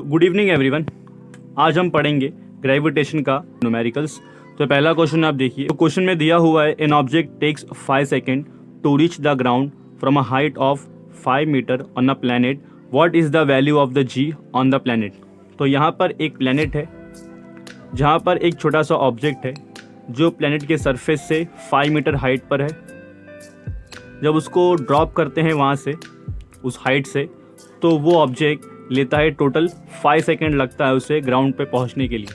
Good evening everyone. आज हम पढ़ेंगे ग्रेविटेशन का न्यूमेरिकल्स। तो पहला क्वेश्चन आप देखिए। तो क्वेश्चन में दिया हुआ है an object takes 5 second to reach the ground from a height of 5 metre on a planet, what is the value of the g on the planet. तो यहाँ पर एक प्लैनेट है जहाँ पर एक छोटा सा ऑब्जेक्ट है जो प्लैनेट के सरफेस से 5 मीटर हाइट पर है। जब उसको ड्रॉप करते हैं वहाँ से, उस हाइट से, तो वो ऑब्जेक्ट लेता है टोटल 5 सेकेंड लगता है उसे ग्राउंड पे पहुँचने के लिए।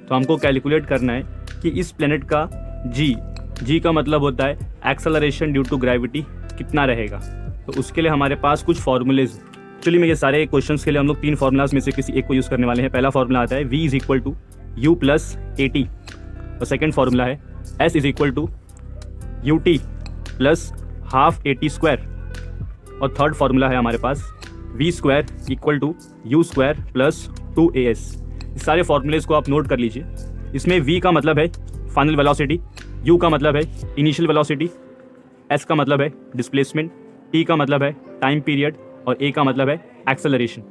तो हमको कैलकुलेट करना है कि इस प्लैनेट का जी का मतलब होता है एक्सेलरेशन ड्यू टू ग्रेविटी कितना रहेगा। तो उसके लिए हमारे पास कुछ फॉर्मूलेज। एक्चुअली में ये सारे क्वेश्चंस के लिए हम लोग 3 फार्मूलाज में से किसी एक को यूज़ करने वाले हैं। पहला फार्मूला आता है v is equal to you plus A t, और सेकेंड फार्मूला है s is equal to U T plus half A T square, और थर्ड फार्मूला है हमारे पास v square equal to u square plus 2as। इस सारे फार्मूलेज को आप नोट कर लीजिए। इसमें v का मतलब है फाइनल वेलोसिटी, u का मतलब है इनिशियल वेलोसिटी, s का मतलब है डिस्प्लेसमेंट, t का मतलब है टाइम पीरियड, और a का मतलब है एक्सेलरेशन।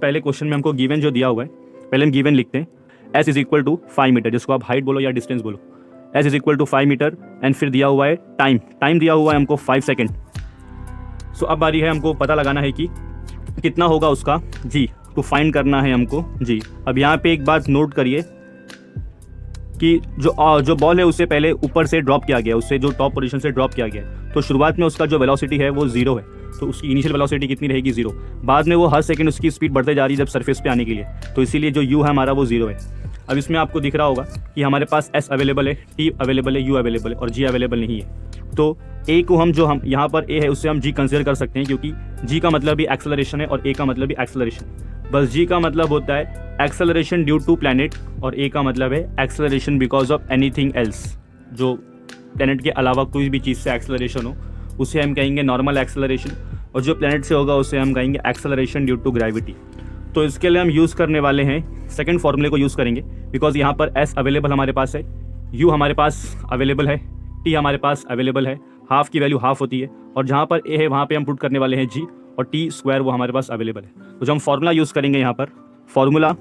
पहले क्वेश्चन में हमको गिवन जो दिया हुआ है, पहले हम गिवन लिखते हैं s is equal to 5 metre, जिसको आप हाइट बोलो या डिस्टेंस बोलो। s is equal to 5 metre and फिर दिया हुआ है टाइम दिया हुआ है हमको 5 सेकेंड। सो अब बारी है हमको पता लगाना है कि कितना होगा उसका जी, तो फाइंड करना है हमको जी। अब यहाँ पे एक बात नोट करिए कि जो बॉल है उससे पहले ऊपर से ड्रॉप किया गया, उससे जो टॉप पोजीशन से ड्रॉप किया गया, तो शुरुआत में उसका जो वेलोसिटी है वो 0 है, तो उसकी इनिशियल वेलोसिटी कितनी रहेगी 0। बाद में वो हर सेकंड उसकी स्पीड बढ़ते जा रही है जब सरफेस पे आने के लिए, तो इसीलिए जो u है हमारा वो 0 है। अब इसमें आपको दिख रहा होगा कि हमारे पास s अवेलेबल है, t अवेलेबल है, u अवेलेबल है और g अवेलेबल नहीं है। तो a को हम यहाँ पर a है उससे हम g कंसिडर कर सकते हैं, क्योंकि g का मतलब भी एक्सेलरेशन है और a का मतलब भी एक्सेलरेशन। बस g का मतलब होता है एक्सेलरेशन ड्यू टू प्लैनेट और a का मतलब है acceleration because of anything else. जो प्लैनेट के अलावा कोई भी चीज़ से एक्सेलरेशन हो उसे हम कहेंगे नॉर्मल एक्सेलरेशन, और जो प्लैनेट से होगा उसे हम कहेंगे एक्सेलरेशन ड्यू टू ग्रेविटी। तो इसके लिए हम यूज़ करने वाले हैं सेकंड फार्मूले को यूज़ करेंगे, बिकॉज यहाँ पर s अवेलेबल हमारे पास है, u हमारे पास अवेलेबल है, t हमारे पास अवेलेबल है, हाफ की वैल्यू हाफ होती है, और जहाँ पर a है वहाँ पे हम पुट करने वाले हैं g, और t स्क्वायर वो हमारे पास अवेलेबल है। तो जो हम फार्मूला यूज़ करेंगे यहाँ पर, फार्मूला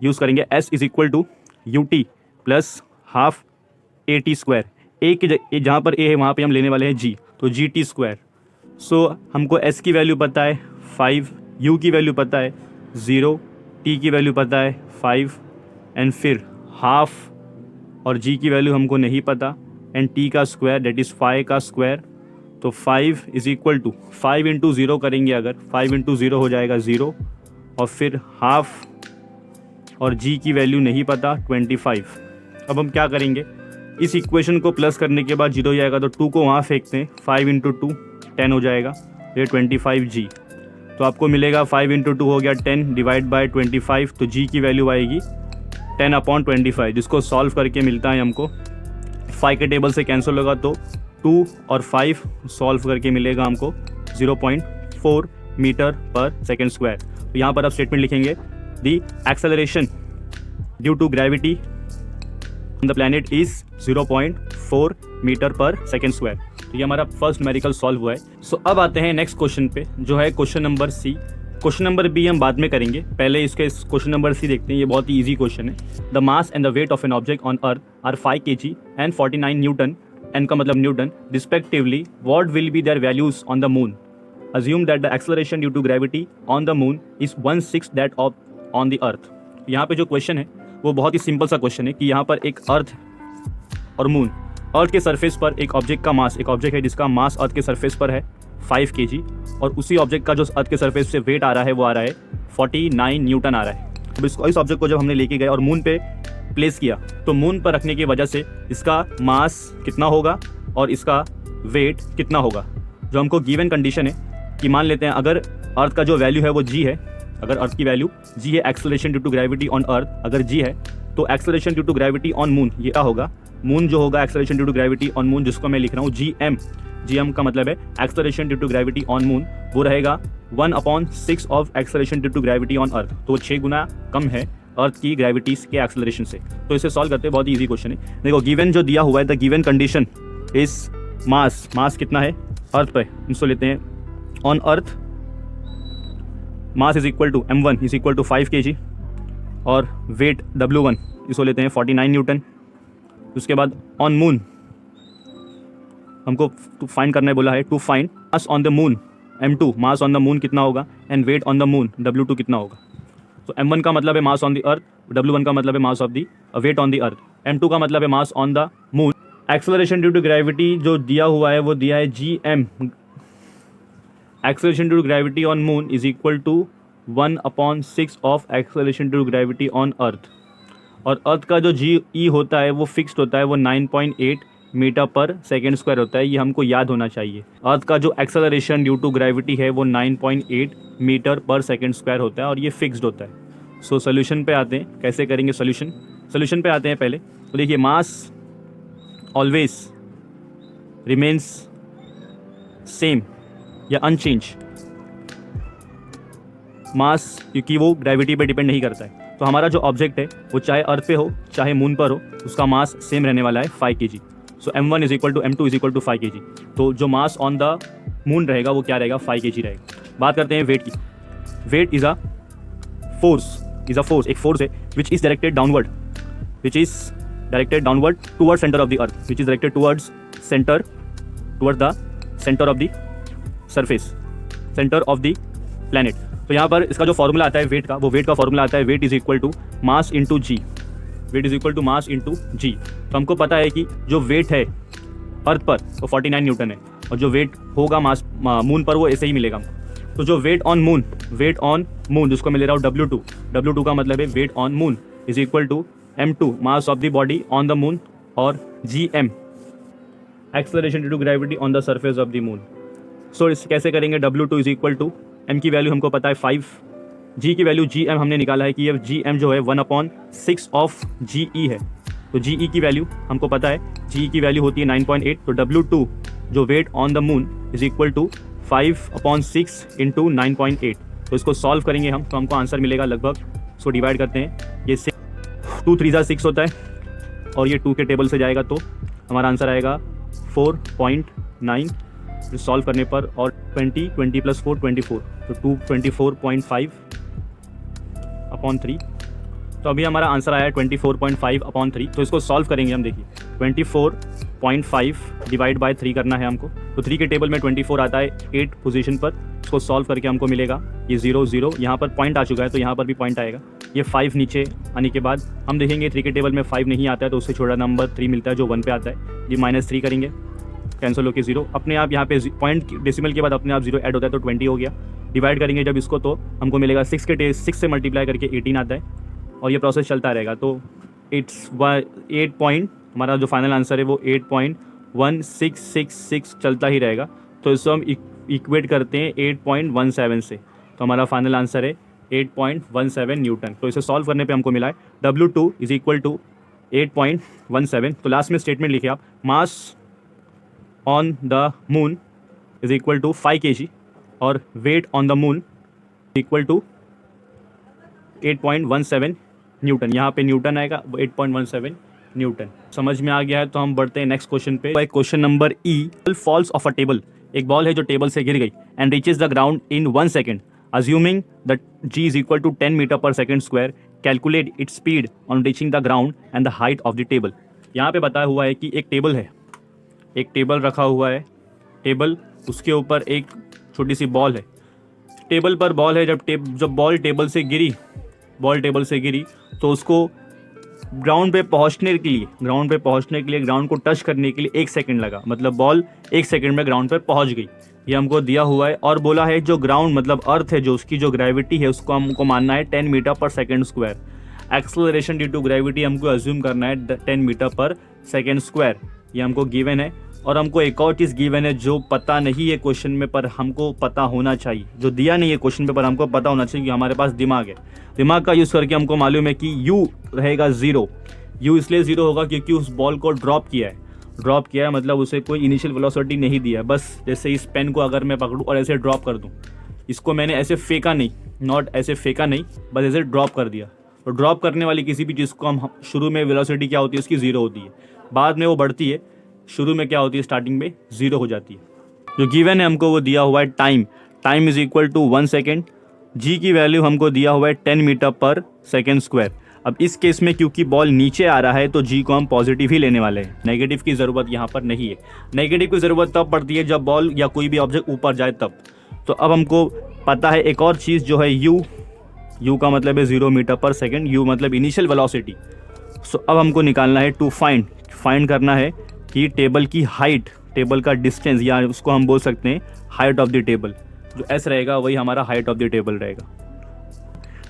यूज़ करेंगे s is equal to U T plus half A T square. a की जहाँ पर a है वहाँ पर हम लेने वाले हैं g, तो जी टी स्क्वायर। सो हमको s की वैल्यू पता है 5, u की वैल्यू पता है 0, t की वैल्यू पता है 5 एंड फिर हाफ, और g की वैल्यू हमको नहीं पता, एंड t का स्क्वायर डेट इज़ 5 का स्क्वायर। तो 5 इज इक्वल टू 5 इंटू 0 करेंगे, अगर 5 इंटू 0 हो जाएगा 0, और फिर हाफ, और g की वैल्यू नहीं पता 25। अब हम क्या करेंगे, इस इक्वेशन को प्लस करने के बाद 0 हो जाएगा तो 2 को वहाँ फेंकते हैं, 5 इंटू 2 10 हो जाएगा, ये 25g। तो आपको मिलेगा 5 इंटू 2 हो गया 10 डिवाइड बाय 25, तो g की वैल्यू आएगी 10/25, जिसको सॉल्व करके मिलता है हमको 5 के टेबल से कैंसिल होगा तो 2 और 5 सॉल्व करके मिलेगा हमको 0.4 मीटर पर सेकेंड स्क्वायर। तो यहाँ पर आप स्टेटमेंट लिखेंगे the acceleration due to gravity on the planet is 0.4 metre per second square. तो ये हमारा फर्स्ट न्यूमेरिकल सॉल्व हुआ है। सो अब आते हैं नेक्स्ट क्वेश्चन पे, जो है question number C. Question number B हम बाद में करेंगे, पहले इसके क्वेश्चन नंबर सी देखते हैं। ये बहुत ही ईजी क्वेश्चन है। The mass and the weight of an object on earth are 5 kg and 49 newton, N का मतलब newton, respectively what will be their values on the moon. Assume that the acceleration due to gravity on the moon is 1/6 that of on the earth. यहाँ पे जो question है वो बहुत ही simple सा question है कि यहाँ पर एक अर्थ और मून, अर्थ के सरफेस पर एक ऑब्जेक्ट का मास, एक ऑब्जेक्ट है जिसका मास अर्थ के सरफेस पर है 5 kg, और उसी ऑब्जेक्ट का जो अर्थ के सरफेस से वेट आ रहा है वो आ रहा है 49 न्यूटन आ रहा है। अब इस ऑब्जेक्ट को जब हमने लेके गए और मून पे प्लेस किया, तो मून पर रखने की वजह से इसका मास कितना होगा और इसका वेट कितना होगा। जो हमको गिवन कंडीशन है कि मान लेते हैं अगर अर्थ का जो वैल्यू है वो g है, अगर अर्थ की वैल्यू g है, acceleration due to gravity on earth अगर g है, तो acceleration due to gravity on moon ये क्या होगा, मून जो होगा acceleration due to gravity on moon, जिसको मैं लिख रहा हूँ gm का मतलब है acceleration due to gravity on moon, वो रहेगा 1/6 of acceleration due to gravity on earth. तो 6 गुना कम है अर्थ की ग्रेविटी के एक्सेलरेशन से। तो इसे सॉल्व करते हैं, बहुत ईजी क्वेश्चन है। देखो गिवन जो दिया हुआ है, the given condition is mass कितना है अर्थ पे, इसको लेते हैं on earth mass is equal to m1 is equal to 5 kg और वेट w1 इसको लेते हैं 49 न्यूटन। उसके बाद ऑन मून हमको फाइंड करने बोला है, to find mass on the moon m2, mass on the moon कितना होगा, and weight on the moon w2 कितना होगा। तो m1 का मतलब है mass on the earth, w1 का मतलब है mass of the weight on the earth, m2 का मतलब है mass on the moon. Acceleration due to gravity जो दिया हुआ है वो दिया है gm, acceleration due to gravity on moon is equal to 1/6 of acceleration due to gravity on earth. और अर्थ का जो GE होता है वो फिक्स्ड होता है, वो 9.8 मीटर पर सेकेंड स्क्वायर होता है, ये हमको याद होना चाहिए। अर्थ का जो एक्सेलरेशन ड्यू टू ग्रेविटी है वो 9.8 मीटर पर सेकेंड स्क्वायर होता है और ये फिक्स्ड होता है। सो सोल्यूशन पे आते हैं, कैसे करेंगे सोल्यूशन पे आते हैं पहले। तो देखिए मास ऑलवेज रिमेन्स सेम या अनचेंज, मास क्योंकि वो ग्रेविटी पे डिपेंड नहीं करता है। तो हमारा जो ऑब्जेक्ट है वो चाहे अर्थ पे हो चाहे मून पर हो, उसका मास सेम रहने वाला है 5 kg। So m1 is equal to m2 is equal to 5 kg। तो जो मास ऑन द मून रहेगा वो क्या रहेगा, 5 kg रहेगा। बात करते हैं वेट की। वेट इज अ फोर्स, एक फोर्स है which is directed downward, towards centre of the earth, which is directed towards the centre of the surface, centre of the planet. तो यहाँ पर इसका जो फॉर्मूला आता है वेट का, वो वेट का फॉर्मूला आता है weight is equal to mass into G, weight is equal to mass into G. तो हमको पता है कि जो वेट है अर्थ पर वो 49 न्यूटन है और जो वेट होगा मास मून पर वो ऐसे ही मिलेगा हमको। तो जो वेट ऑन मून जिसको मैं ले रहा हूँ W2 का मतलब है weight on moon is equal to m2 mass of the body on the moon और gm acceleration due to gravity on the surface of the moon. So इस कैसे करेंगे, W2 is equal to m की value हमको पता है 5, g की value gm हमने निकाला है कि ये gm जो है 1/6 ऑफ GE है। तो GE की वैल्यू हमको पता है, GE की वैल्यू होती है 9.8। तो W2 जो weight on the moon is equal to 5/6 into 9.8। तो इसको सॉल्व करेंगे हम, तो हमको आंसर मिलेगा लगभग, इसको डिवाइड करते हैं, ये 2 3 6 होता है और ये 2 के टेबल से जाएगा तो हमारा आंसर आएगा 4.9 सॉल्व करने पर, और 20 प्लस 4 24, तो 224.5/3। तो अभी हमारा आंसर आया 24.5/3। तो इसको सॉल्व करेंगे हम, देखिए 24.5 डिवाइड बाय 3 करना है हमको। तो 3 के टेबल में 24 आता है 8 पोजीशन पर, इसको सॉल्व करके हमको मिलेगा ये 0 0, यहाँ पर पॉइंट आ चुका है तो यहाँ पर भी पॉइंट आएगा। ये 5 नीचे आने के बाद हम देखेंगे 3 के टेबल में 5 नहीं आता है तो उससे छोटा नंबर 3 मिलता है जो 1 पे आता है। ये -3 करेंगे, कैंसिल होकर 0, अपने आप यहाँ पे पॉइंट डेसिमल के बाद अपने आप 0 ऐड होता है तो 20 हो गया। डिवाइड करेंगे जब इसको तो हमको मिलेगा 6 से मल्टीप्लाई करके 18 आता है और ये प्रोसेस चलता रहेगा। तो 8 पॉइंट हमारा जो फाइनल आंसर है वो 8.1666 चलता ही रहेगा। तो इसको हम इक्वेट करते हैं 8.17 से, तो हमारा फाइनल आंसर है 8.17 न्यूटन। तो इसे सॉल्व करने पे हमको मिला है W2 इज इक्वल टू 8.17। तो लास्ट में स्टेटमेंट लिखे आप, mass on the moon is equal to 5 kg और weight on the moon equal to 8.17 newton. यहाँ पे न्यूटन आएगा, 8.17 न्यूटन। समझ में आ गया है तो हम बढ़ते हैं नेक्स्ट क्वेश्चन पे। Question number E, falls of a table, एक बॉल है जो टेबल से गिर गई and reaches the ground in 1 second, assuming that G is equal to 10 metre per second square, calculate its speed on reaching the ground and the height of the table. यहाँ पे बताया हुआ है कि एक टेबल है, एक टेबल रखा हुआ है, टेबल उसके ऊपर एक छोटी सी बॉल है, टेबल पर बॉल है। जब बॉल टेबल से गिरी तो उसको ग्राउंड पे पहुंचने के लिए ग्राउंड को टच करने के लिए 1 सेकंड लगा, मतलब बॉल 1 सेकंड में ग्राउंड पे पहुंच गई। ये हमको दिया हुआ है और बोला है जो ग्राउंड मतलब अर्थ है, जो उसकी जो ग्रेविटी है उसको हमको मानना है 10 metre per second square. Acceleration due to gravity हमको अज्यूम करना है 10 मीटर पर सेकेंड स्क्वायर, ये हमको गिवन है। और हमको एक और चीज़ गिवन है जो पता नहीं है क्वेश्चन में, पर हमको पता होना चाहिए, जो दिया नहीं है क्वेश्चन पे पर हमको पता होना चाहिए कि हमारे पास दिमाग है। दिमाग का यूज़ करके हमको मालूम है कि U रहेगा 0। U इसलिए 0 होगा क्योंकि उस बॉल को ड्रॉप किया है, मतलब उसे कोई इनिशियल वेलोसिटी नहीं दिया। बस जैसे इस पेन को अगर मैं पकड़ूँ और ऐसे ड्रॉप कर दूँ, इसको मैंने ऐसे फेंका नहीं, बस ऐसे ड्रॉप कर दिया। तो ड्रॉप करने वाली किसी भी चीज़ को हम शुरू में वेलोसिटी क्या होती है उसकी 0 होती है, बाद में वो बढ़ती है, शुरू में क्या होती है स्टार्टिंग में 0 हो जाती है। जो गिवन है हमको वो दिया हुआ है time is equal to 1 second G की वैल्यू हमको दिया हुआ है 10 मीटर पर सेकेंड स्क्वायर। अब इस केस में क्योंकि बॉल नीचे आ रहा है तो जी को हम पॉजिटिव ही लेने वाले हैं, नेगेटिव की ज़रूरत यहाँ पर नहीं है। नेगेटिव की ज़रूरत तब पड़ती है जब बॉल या कोई भी ऑब्जेक्ट ऊपर जाए तब। तो अब हमको पता है एक और चीज़ जो है यू का मतलब है 0 मीटर पर सेकेंड, यू मतलब इनिशियल वेलोसिटी। सो अब हमको निकालना है टू फाइंड करना है कि टेबल की हाइट, टेबल का डिस्टेंस, या उसको हम बोल सकते हैं हाइट ऑफ द टेबल। जो एस रहेगा वही हमारा हाइट ऑफ द टेबल रहेगा।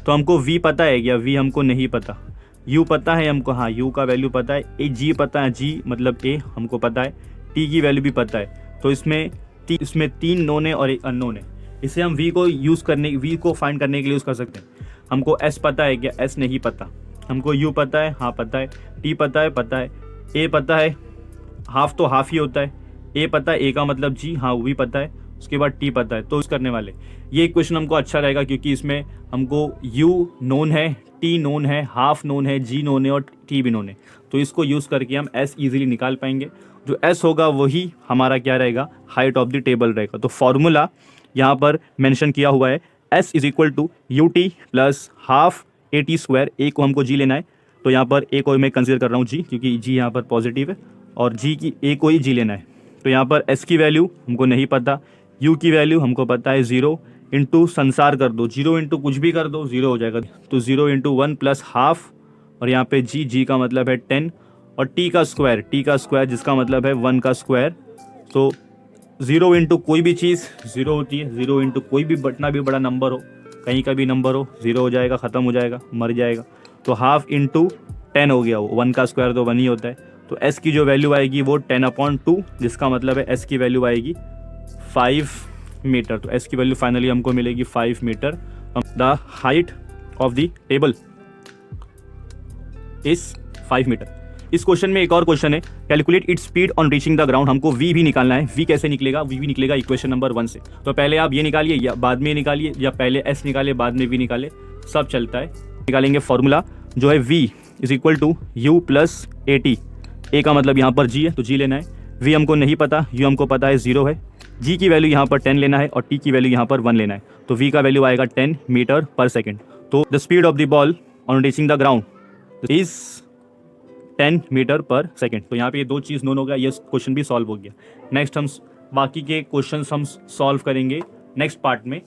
तो हमको वी पता है क्या? वी हमको नहीं पता। यू पता है हमको, हाँ यू का वैल्यू पता है। ए जी पता है, जी मतलब ए हमको पता है। टी की वैल्यू भी पता है। तो इसमें 3 नोन है और एक अननोन है। इसे हम वी को फाइंड करने के लिए यूज़ कर सकते हैं। हमको एस पता है क्या? एस नहीं पता। हमको यू पता है, हाँ पता है। टी पता है। ए पता है, हाफ तो हाफ ही होता है। ए पता है, ए का मतलब जी, हाँ वो भी पता है। उसके बाद टी पता है। तो यूज़ करने वाले ये क्वेश्चन हमको अच्छा रहेगा क्योंकि इसमें हमको यू नोन है, टी नोन है, हाफ नोन है, जी नोन है और टी भी नोन है। तो इसको यूज़ करके हम एस इजीली निकाल पाएंगे। जो एस होगा वही हमारा क्या रहेगा? हाइट ऑफ द टेबल रहेगा। तो फॉर्मूला यहाँ पर मेंशन किया हुआ है, S is equal to U T plus half A T square. A को हमको जी लेना है, तो यहाँ पर ए को मैं कंसिडर कर रहा हूँ जी, क्योंकि जी यहाँ पर पॉजिटिव है, और जी की ए को ही जी लेना है। तो यहाँ पर एस की वैल्यू हमको नहीं पता, यू की वैल्यू हमको पता है 0 इंटू संसार कर दो, 0 इंटू कुछ भी कर दो 0 हो जाएगा। तो 0 इंटू 1 प्लस हाफ, और यहाँ पे जी का मतलब है 10, और टी का स्क्वायर जिसका मतलब है 1 का स्क्वायर। तो 0 इंटू कोई भी चीज़ 0 होती है, 0 इंटू कोई भी बटना भी बड़ा नंबर हो, कहीं का भी नंबर हो, 0 हो जाएगा, ख़त्म हो जाएगा, मर जाएगा। तो हाफ इंटू 10 हो गया, वो 1 का स्क्वायर तो 1 ही होता है। तो एस की जो वैल्यू आएगी वो 10/2, जिसका मतलब है एस की वैल्यू आएगी 5 मीटर। तो एस की वैल्यू फाइनली हमको मिलेगी 5 metre. The height of the table is 5 metre. इस क्वेश्चन में एक और क्वेश्चन है, calculate its speed on reaching the ground. हमको वी भी निकालना है। वी कैसे निकलेगा? वी भी निकलेगा इक्वेशन नंबर 1 से। तो पहले आप ये निकालिए या बाद में निकालिए, या पहले एस निकालिए बाद में वी निकाले, सब चलता है। निकालेंगे फॉर्मूला जो है V is equal to you plus A T. A का मतलब यहाँ पर जी है तो जी लेना है। वी हमको नहीं पता, यू हमको पता है 0 है। जी की वैल्यू यहाँ पर 10 लेना है और टी की वैल्यू यहाँ पर 1 लेना है। तो वी का वैल्यू आएगा 10 मीटर पर सेकेंड। तो the speed of the ball on reaching the ground is 10 metre per second. तो यहाँ पे ये 2 चीज़ नोन हो गया, ये क्वेश्चन भी सॉल्व हो गया। नेक्स्ट हम बाकी के क्वेश्चन हम सॉल्व करेंगे नेक्स्ट पार्ट में,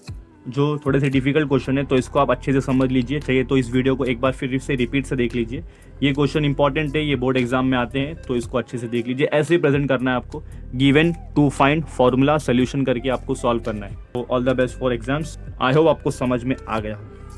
जो थोड़े से डिफिकल्ट क्वेश्चन है। तो इसको आप अच्छे से समझ लीजिए, चाहिए तो इस वीडियो को एक बार फिर से रिपीट से देख लीजिए। ये क्वेश्चन इंपॉर्टेंट है, ये बोर्ड एग्जाम में आते हैं, तो इसको अच्छे से देख लीजिए। ऐसे ही प्रेजेंट करना है आपको, given to find formula solution करके आपको सॉल्व करना है। तो all the best for exams. I hope आपको समझ में आ गया हो।